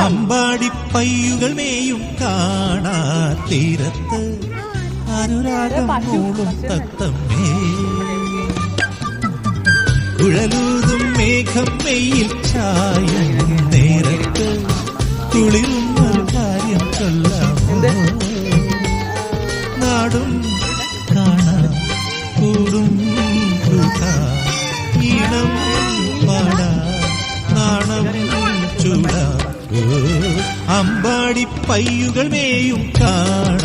അമ്പാടിപ്പയ്യുകൾ മേയും കാണാ തീരത്ത് അനുരാഗം മൂളും തത്തമ്മേ കുഴലൂതും മേഘം മെയ്യിൽ ചായും നേരത്ത് കുളിരുന്നൊരു കാര്യം ചൊല്ലാമോ നാടും കാണാം കൂടും ഈണം പാടാ നാണം ചൂടാ അമ്പാടിപ്പയ്യുകൾ മേയും കാണാ